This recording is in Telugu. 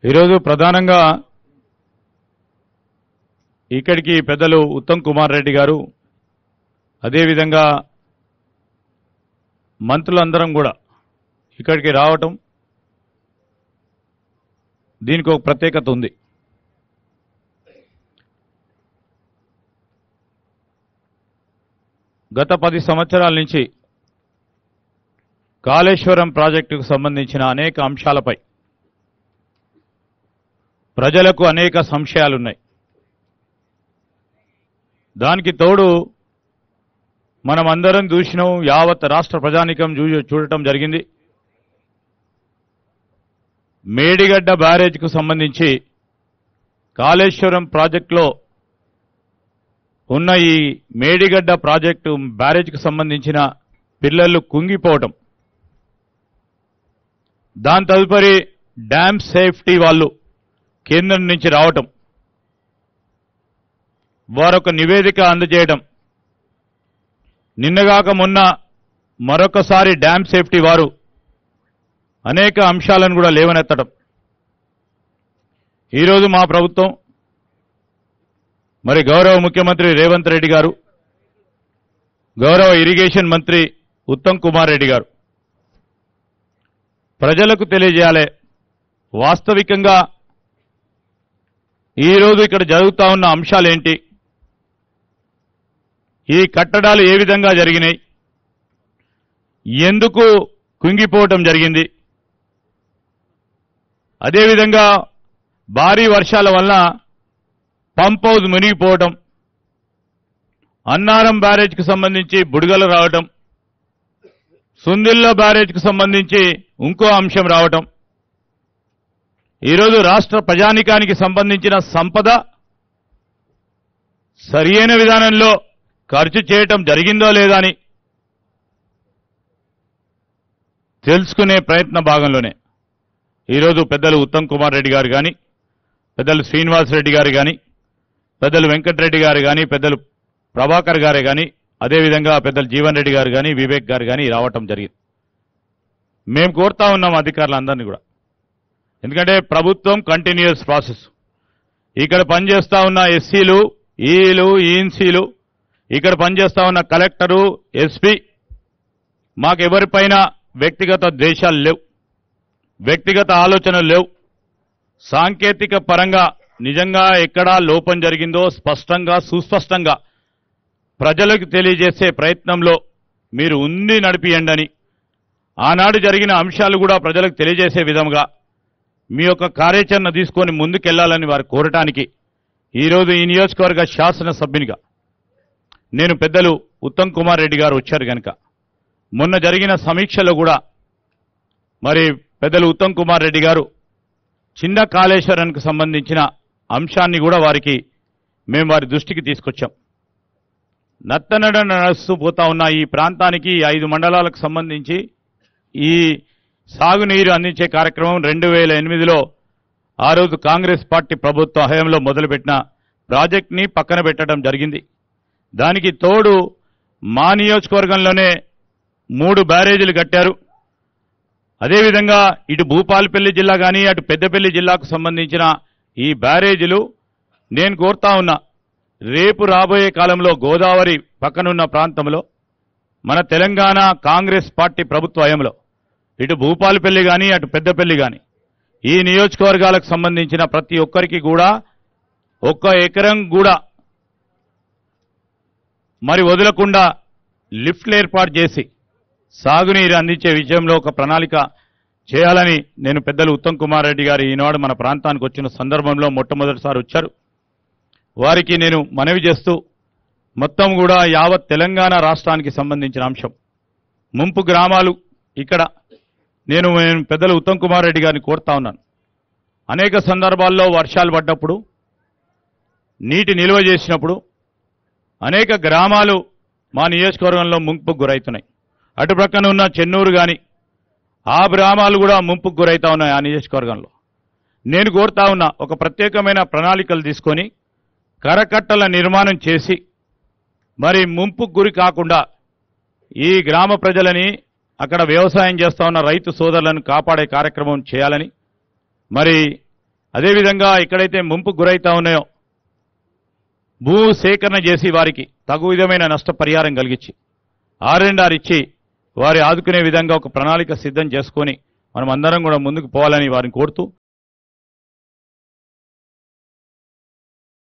ఈరోజు ప్రధానంగా ఇక్కడికి పెద్దలు ఉత్తమ్ కుమార్ రెడ్డి గారు అదేవిధంగా మంత్రులందరం కూడా ఇక్కడికి రావటం దీనికి ఒక ప్రత్యేకత ఉంది. గత 10 సంవత్సరాల నుంచి కాళేశ్వరం ప్రాజెక్టుకు సంబంధించిన అనేక అంశాలపై ప్రజలకు అనేక సంశయాలున్నాయి. దానికి తోడు మనమందరం చూసినాం, యావత్ రాష్ట్ర ప్రజానీకం చూడటం జరిగింది. మేడిగడ్డ బ్యారేజ్కు సంబంధించి కాళేశ్వరం ప్రాజెక్టులో ఉన్న ఈ మేడిగడ్డ ప్రాజెక్టు బ్యారేజ్కు సంబంధించిన పిల్లలు కుంగిపోవటం, దాని తదుపరి డ్యామ్ సేఫ్టీ వాళ్ళు కేంద్రం నుంచి రావటం, వారొక నివేదిక అందజేయడం, నిన్నగాక మొన్న మరొకసారి డ్యామ్ సేఫ్టీ వారు అనేక అంశాలను కూడా లేవనెత్తడం. ఈరోజు మా ప్రభుత్వం మరి గౌరవ ముఖ్యమంత్రి రేవంత్ రెడ్డి గారు, గౌరవ ఇరిగేషన్ మంత్రి ఉత్తమ్ కుమార్ రెడ్డి గారు ప్రజలకు తెలియజేయాలి, వాస్తవికంగా ఈరోజు ఇక్కడ జరుగుతా ఉన్న అంశాలేంటి, ఈ కట్టడాలు ఏ విధంగా జరిగినాయి, ఎందుకు కుంగిపోవటం జరిగింది, అదేవిధంగా భారీ వర్షాల వల్ల పంప్ హౌస్ మునిగిపోవటం, అన్నారం బ్యారేజ్కు సంబంధించి బుడగలు రావటం, సుందిల్ల బ్యారేజ్కు సంబంధించి ఇంకో అంశం రావటం, ఈరోజు రాష్ట్ర ప్రజానీకానికి సంబంధించిన సంపద సరియైన విధానంలో ఖర్చు చేయటం జరిగిందో లేదా అని తెలుసుకునే ప్రయత్న భాగంలోనే ఈరోజు పెద్దలు ఉత్తమ్ కుమార్ రెడ్డి గారు కానీ, పెద్దలు శ్రీనివాస్ రెడ్డి గారు కానీ, పెద్దలు వెంకటరెడ్డి గారు కానీ, పెద్దలు ప్రభాకర్ గారే కానీ, అదేవిధంగా పెద్దలు జీవన్ రెడ్డి గారు కానీ, వివేక్ గారు కానీ రావటం జరిగింది. మేము కోరుతా ఉన్నాం అధికారులందరినీ కూడా, ఎందుకంటే ప్రభుత్వం కంటిన్యూస్ ప్రాసెస్. ఇక్కడ పనిచేస్తా ఉన్న ఎస్సీలు, ఈలు, ఈఎన్సీలు, ఇక్కడ పనిచేస్తా ఉన్న కలెక్టరు, ఎస్పీ, మాకెవరిపైన వ్యక్తిగత ద్వేషాలు లేవు, వ్యక్తిగత ఆలోచనలు లేవు. సాంకేతిక పరంగా నిజంగా ఎక్కడా లోపం జరిగిందో స్పష్టంగా సుస్పష్టంగా ప్రజలకు తెలియజేసే ప్రయత్నంలో మీరు ఉండి నడిపియండి. ఆనాడు జరిగిన అంశాలు కూడా ప్రజలకు తెలియజేసే విధంగా మీ యొక్క కార్యాచరణ తీసుకొని ముందుకెళ్లాలని వారు కోరటానికి ఈరోజు ఈ నియోజకవర్గ శాసనసభ్యునిగా నేను పెద్దలు ఉత్తమ్ కుమార్ రెడ్డి గారు వచ్చారు కనుక మొన్న జరిగిన సమీక్షలో కూడా మరి పెద్దలు ఉత్తమ్ కుమార్ రెడ్డి గారు చిన్న కాళేశ్వరానికి సంబంధించిన అంశాన్ని కూడా మేము వారి దృష్టికి తీసుకొచ్చాం. నత్తనడ నడుస్తూ పోతా ఉన్న ఈ ప్రాంతానికి 5 మండలాలకు సంబంధించి ఈ సాగునీరు అందించే కార్యక్రమం 2008లో ఆ రోజు కాంగ్రెస్ పార్టీ ప్రభుత్వ హయాంలో మొదలుపెట్టిన ప్రాజెక్ట్ని పక్కన పెట్టడం జరిగింది. దానికి తోడు మా నియోజకవర్గంలోనే 3 బ్యారేజీలు కట్టారు. అదేవిధంగా ఇటు భూపాలపల్లి జిల్లా కానీ అటు పెద్దపల్లి జిల్లాకు సంబంధించిన ఈ బ్యారేజీలు నేను కోరుతా ఉన్నా, రేపు రాబోయే కాలంలో గోదావరి పక్కనున్న ప్రాంతంలో మన తెలంగాణ కాంగ్రెస్ పార్టీ ప్రభుత్వ హయాంలో ఇటు భూపాలపల్లి కానీ అటు పెద్దపల్లి కానీ ఈ నియోజకవర్గాలకు సంబంధించిన ప్రతి ఒక్కరికి కూడా 1 ఎకరం కూడా మరి వదలకుండా లిఫ్ట్లు ఏర్పాటు చేసి సాగునీరు అందించే విషయంలో ఒక ప్రణాళిక చేయాలని నేను పెద్దలు ఉత్తమ్ కుమార్ రెడ్డి గారు ఈనాడు మన ప్రాంతానికి వచ్చిన సందర్భంలో మొట్టమొదటిసారి వచ్చారు. వారికి నేను మనవి చేస్తూ మొత్తం కూడా యావత్ తెలంగాణ రాష్ట్రానికి సంబంధించిన అంశం ముంపు గ్రామాలు ఇక్కడ నేను పెద్దలు ఉత్తమ్ కుమార్ రెడ్డి గారిని కోరుతా ఉన్నాను. అనేక సందర్భాల్లో వర్షాలు పడ్డప్పుడు నీటి నిల్వ చేసినప్పుడు అనేక గ్రామాలు మా నియోజకవర్గంలో ముంపుకు గురవుతున్నాయి. అటు ప్రక్కన ఉన్న చెన్నూరు కానీ ఆ గ్రామాలు కూడా ముంపుకు గురవుతా ఉన్నాయి. ఆ నియోజకవర్గంలో నేను కోరుతా ఉన్నా, ఒక ప్రత్యేకమైన ప్రణాళికలు తీసుకొని కరకట్టల నిర్మాణం చేసి మరి ముంపుకు గురి కాకుండా ఈ గ్రామ ప్రజలని అక్కడ వ్యవసాయం చేస్తా ఉన్న రైతు సోదరులను కాపాడే కార్యక్రమం చేయాలని మరి అదేవిధంగా ఎక్కడైతే ముంపు గురైతా ఉన్నాయో భూ సేకరణ చేసి వారికి తగు విధమైన నష్టపరిహారం కలిగించి R&R ఇచ్చి వారి ఆదుకునే విధంగా ఒక ప్రణాళిక సిద్ధం చేసుకొని మనం అందరం కూడా ముందుకు పోవాలని వారిని కోరుతూ